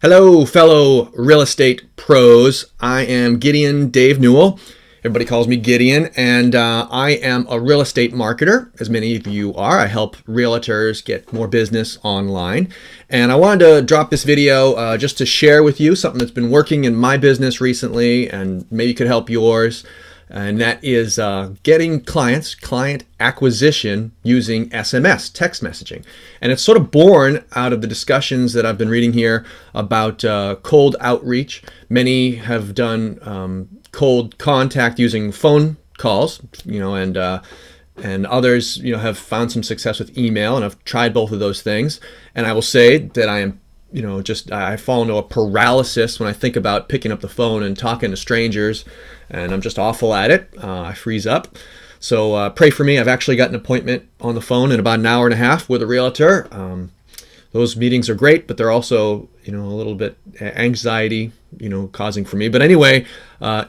Hello, fellow real estate pros. I am Gideon Dave Newell. Everybody calls me Gideon, and I am a real estate marketer, as many of you are. I help realtors get more business online. And I wanted to drop this video just to share with you something that's been working in my business recently and maybe could help yours. And that is getting client acquisition using SMS, text messaging. And it's sort of born out of the discussions that I've been reading here about cold outreach. Many have done cold contact using phone calls, and others, have found some success with email, and I've tried both of those things. And I will say that I am I fall into a paralysis when I think about picking up the phone and talking to strangers, and I'm just awful at it. I freeze up. So pray for me. I've actually got an appointment on the phone in about an hour and a half with a realtor. Those meetings are great, but they're also, a little bit anxiety, causing for me. But anyway,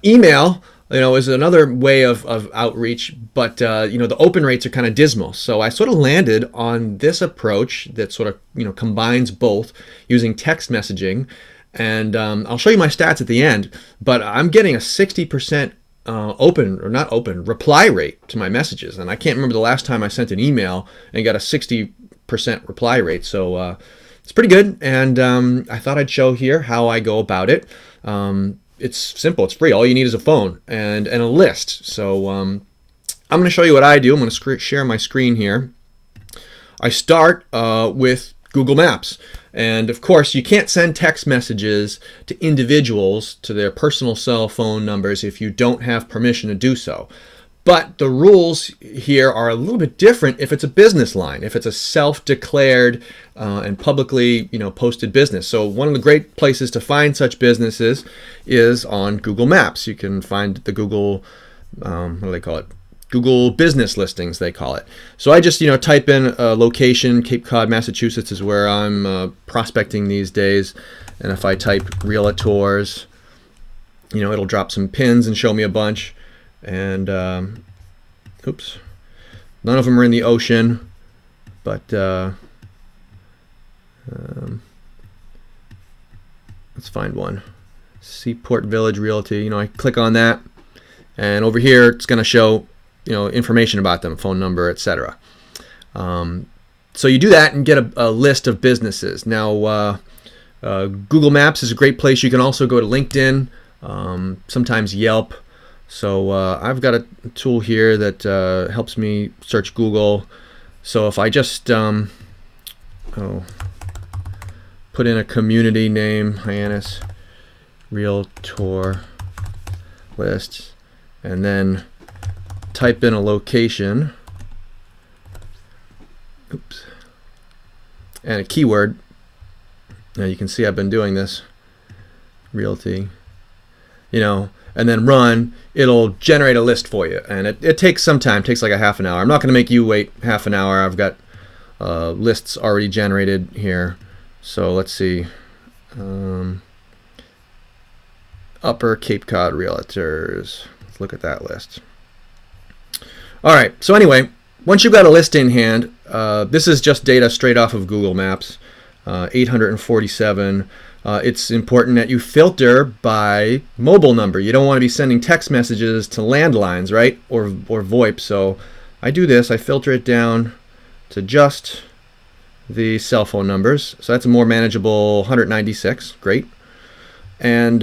email, is another way of outreach, but, the open rates are kind of dismal. So I sort of landed on this approach that sort of, combines both using text messaging. And I'll show you my stats at the end, but I'm getting a 60% reply rate to my messages. And I can't remember the last time I sent an email and got a 60% reply rate. So it's pretty good. And I thought I'd show here how I go about it. It's simple. It's free. All you need is a phone and a list. So I'm going to show you what I do. I'm going to share my screen here. I start with Google Maps. And of course, you can't send text messages to individuals to their personal cell phone numbers if you don't have permission to do so. But the rules here are a little bit different if it's a business line, if it's a self-declared and publicly, posted business. So one of the great places to find such businesses is on Google Maps. You can find the Google, what do they call it? Google business listings, they call it. So I just, type in a location. Cape Cod, Massachusetts is where I'm prospecting these days. And if I type realtors, it'll drop some pins and show me a bunch. And oops, none of them are in the ocean, but let's find one. Seaport Village Realty. I click on that, and over here it's going to show information about them, phone number, etc. So you do that and get a list of businesses. Now Google Maps is a great place. You can also go to LinkedIn, sometimes Yelp. So I've got a tool here that helps me search Google. So if I just put in a community name, Hyannis Realtor List, and then type in a location, and a keyword. Now you can see I've been doing this, realty, and then run, it'll generate a list for you. And it takes some time, it takes like a half an hour. I'm not going to make you wait half an hour. I've got lists already generated here. So let's see. Upper Cape Cod Realtors. Let's look at that list. All right, so anyway, once you've got a list in hand, this is just data straight off of Google Maps, 847. It's important that you filter by mobile number. You don't want to be sending text messages to landlines, right? Or VoIP. So I do this. I filter it down to just the cell phone numbers. So that's a more manageable 196. Great. And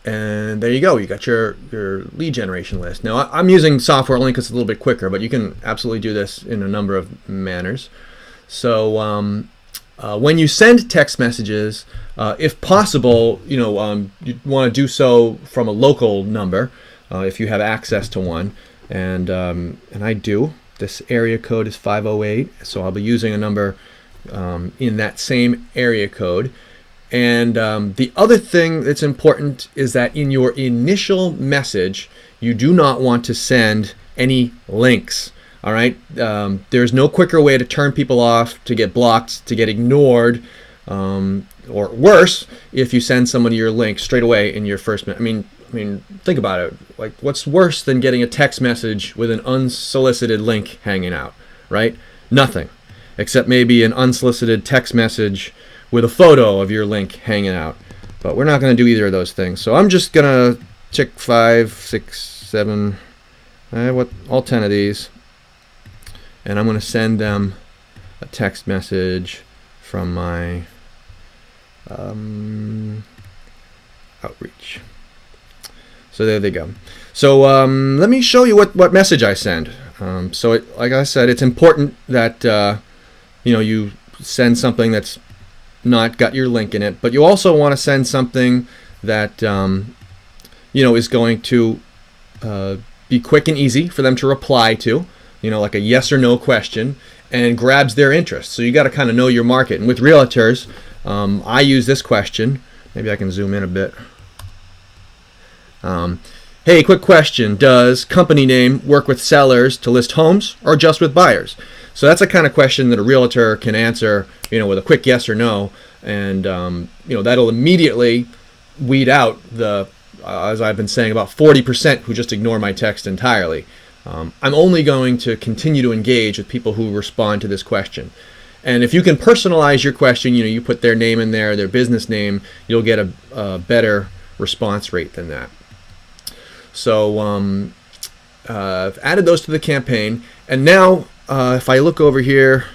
there you go. You got your lead generation list. Now I'm using software only because it's a little bit quicker, but you can absolutely do this in a number of manners. So when you send text messages, if possible, you want to do so from a local number if you have access to one, and I do. This area code is 508, so I'll be using a number in that same area code. And the other thing that's important is that in your initial message, you do not want to send any links. All right, there's no quicker way to turn people off, to get blocked, to get ignored, or worse, if you send somebody your link straight away in your first minute. I mean, think about it. Like, what's worse than getting a text message with an unsolicited link hanging out, right? Nothing, except maybe an unsolicited text message with a photo of your link hanging out. But we're not going to do either of those things. So I'm just going to check 5, 6, 7, all 10 of these. And I'm going to send them a text message from my outreach. So there they go. So let me show you what message I send. Like I said, it's important that you send something that's not got your link in it, but you also want to send something that is going to be quick and easy for them to reply to, like a yes or no question, and grabs their interest. So you got to kind of know your market. And with realtors, I use this question. Maybe I can zoom in a bit. Hey, quick question. Does company name work with sellers to list homes or just with buyers? So that's a kind of question that a realtor can answer, with a quick yes or no, and that'll immediately weed out as I've been saying, about 40% who just ignore my text entirely. I'm only going to continue to engage with people who respond to this question. And if you can personalize your question, you put their name in there, their business name, you'll get a better response rate than that. So I've added those to the campaign, and now if I look over here,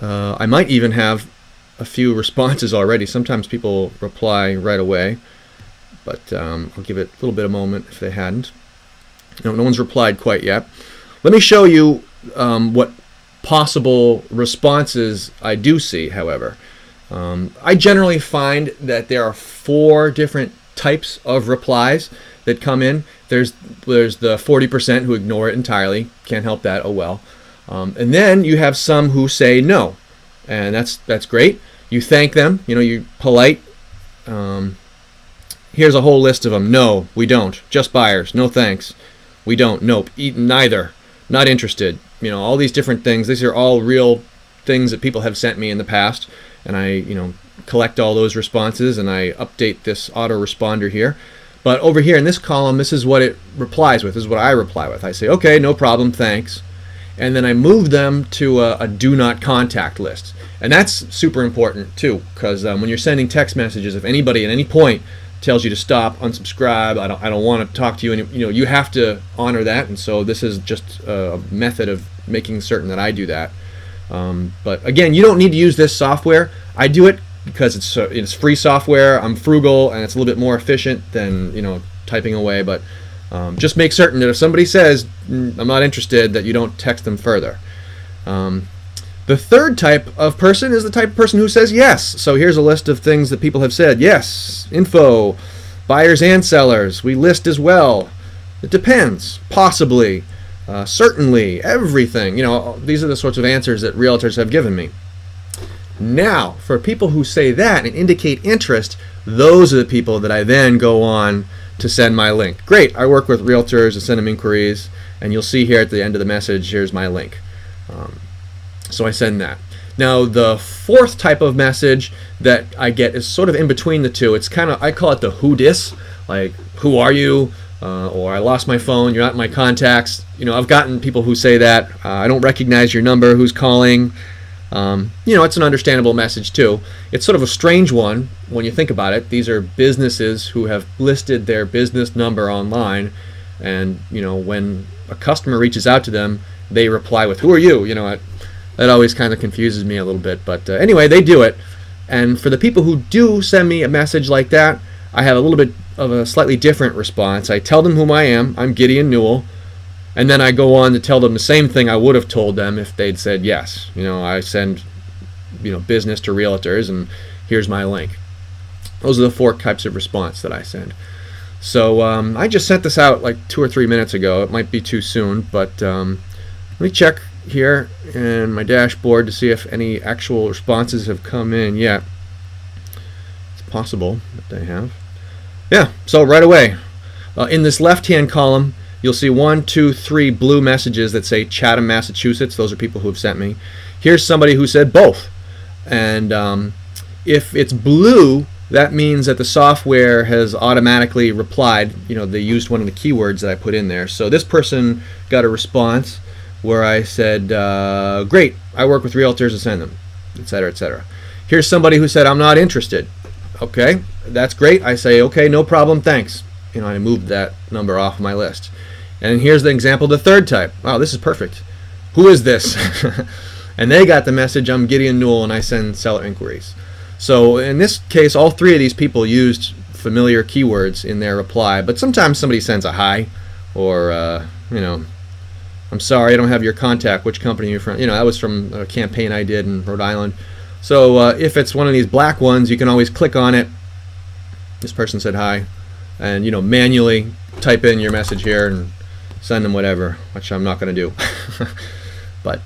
I might even have a few responses already. Sometimes people reply right away, but I'll give it a little bit of a moment if they hadn't. No one's replied quite yet. Let me show you what possible responses I do see, however. I generally find that there are 4 different types of replies that come in. There's the 40% who ignore it entirely, can't help that, oh well. And then you have some who say no, and that's great. You thank them, you're polite. Here's a whole list of them. No, we don't. Just buyers. No thanks. We don't. Nope. Neither. Not interested. All these different things. These are all real things that people have sent me in the past, and I collect all those responses and I update this autoresponder here. But over here in this column, this is what it replies with. This is what I reply with. I say, okay, no problem, thanks. And then I move them to a do not contact list. And that's super important too, because when you're sending text messages, if anybody at any point tells you to stop, unsubscribe, I don't want to talk to you, and you have to honor that. And so this is just a method of making certain that I do that. But again, you don't need to use this software. I do it because it's free software. I'm frugal, and it's a little bit more efficient than typing away. But just make certain that if somebody says I'm not interested, that you don't text them further. The third type of person is the type of person who says yes. So here's a list of things that people have said. Yes, info, buyers and sellers. We list as well. It depends, possibly, certainly, everything. These are the sorts of answers that realtors have given me. Now, for people who say that and indicate interest, those are the people that I then go on to send my link. Great, I work with realtors to send them inquiries, and you'll see here at the end of the message, here's my link. So I send that. Now the 4th type of message that I get is sort of in between the two. It's kind of, I call it the who dis, like who are you, or I lost my phone, you're not in my contacts. I've gotten people who say that. I don't recognize your number, who's calling. It's an understandable message too. It's sort of a strange one when you think about it. These are businesses who have listed their business number online, and when a customer reaches out to them, they reply with "Who are you?" That always kind of confuses me a little bit. But anyway, they do it. And for the people who do send me a message like that, I have a little bit of a slightly different response. I tell them who I am. I'm Gideon Newell. And then I go on to tell them the same thing I would have told them if they'd said yes. I send business to realtors, and here's my link. Those are the 4 types of response that I send. So I just sent this out like 2 or 3 minutes ago. It might be too soon, but let me check here in my dashboard to see if any actual responses have come in yet. It's possible that they have. Yeah, so right away in this left-hand column, you'll see 1, 2, 3 blue messages that say Chatham, Massachusetts. Those are people who have sent me. Here's somebody who said both. And if it's blue, that means that the software has automatically replied. They used one of the keywords that I put in there. So this person got a response where I said, great, I work with realtors to send them, etc., etc. Here's somebody who said, I'm not interested. Okay, that's great. I say, okay, no problem, thanks. I moved that number off my list. And here's the example, the third type. Wow, this is perfect. Who is this? And they got the message, I'm Gideon Newell, and I send seller inquiries. So in this case, all three of these people used familiar keywords in their reply, but sometimes somebody sends a hi, or, I'm sorry, I don't have your contact, which company you're from. That was from a campaign I did in Rhode Island. So if it's one of these black ones, you can always click on it. This person said hi, and manually type in your message here and send them whatever, which I'm not going to do. But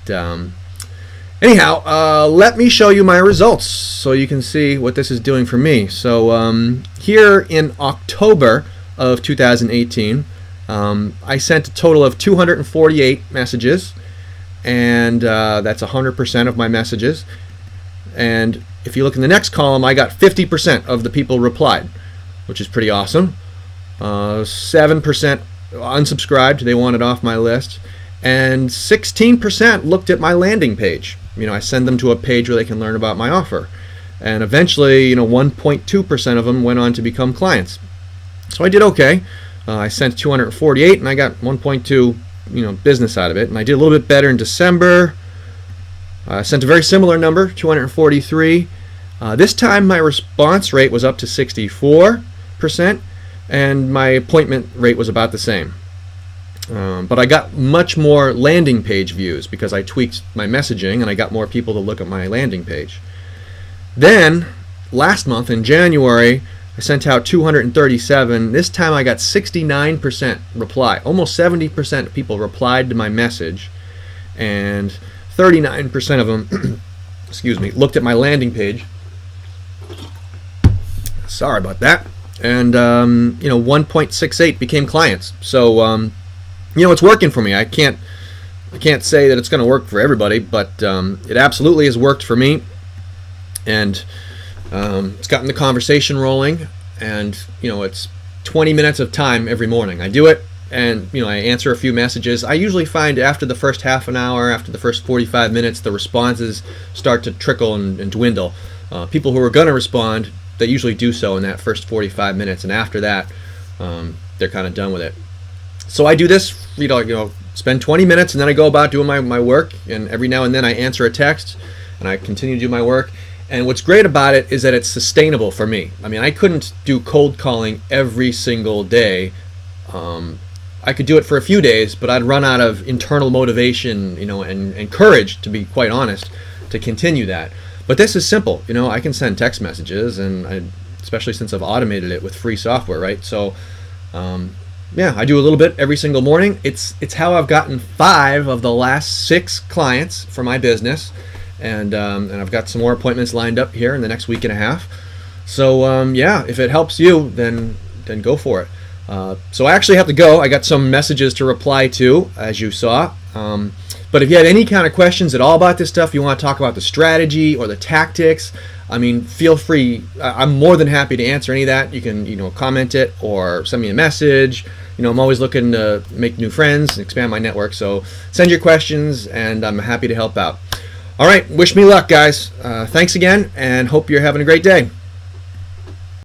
anyhow, let me show you my results so you can see what this is doing for me. So here in October of 2018, I sent a total of 248 messages, and that's 100% of my messages. And if you look in the next column, I got 50% of the people replied, which is pretty awesome. 7% unsubscribed, they wanted off my list, and 16% looked at my landing page. I send them to a page where they can learn about my offer. And eventually, 1.2% of them went on to become clients. So I did okay. I sent 248 and I got 1.2 business out of it. And I did a little bit better in December. I sent a very similar number, 243. This time my response rate was up to 64%, and my appointment rate was about the same. But I got much more landing page views because I tweaked my messaging and I got more people to look at my landing page. Then, last month in January, I sent out 237. This time I got 69% reply. Almost 70% of people replied to my message, and 39% of them looked at my landing page. Sorry about that. And 1.68 became clients. So it's working for me. I can't say that it's going to work for everybody, but it absolutely has worked for me, and it's gotten the conversation rolling. And it's 20 minutes of time every morning. I do it, and I answer a few messages. I usually find after the first half an hour, after the first 45 minutes, the responses start to trickle and dwindle. People who are going to respond, they usually do so in that first 45 minutes, and after that, they're kind of done with it. So I do this, spend 20 minutes, and then I go about doing my work, and every now and then I answer a text, and I continue to do my work. And what's great about it is that it's sustainable for me. I mean, I couldn't do cold calling every single day. I could do it for a few days, but I'd run out of internal motivation, and courage, to be quite honest, to continue that. But this is simple. I can send text messages, and especially since I've automated it with free software, right? So, I do a little bit every single morning. It's how I've gotten 5 of the last 6 clients for my business, and I've got some more appointments lined up here in the next week and a half. So, if it helps you, then go for it. So I actually have to go. I got some messages to reply to, as you saw. But if you have any kind of questions at all about this stuff, you want to talk about the strategy or the tactics, feel free. I'm more than happy to answer any of that. You can, comment it or send me a message. I'm always looking to make new friends and expand my network. So send your questions, and I'm happy to help out. All right, wish me luck, guys. Thanks again, and hope you're having a great day.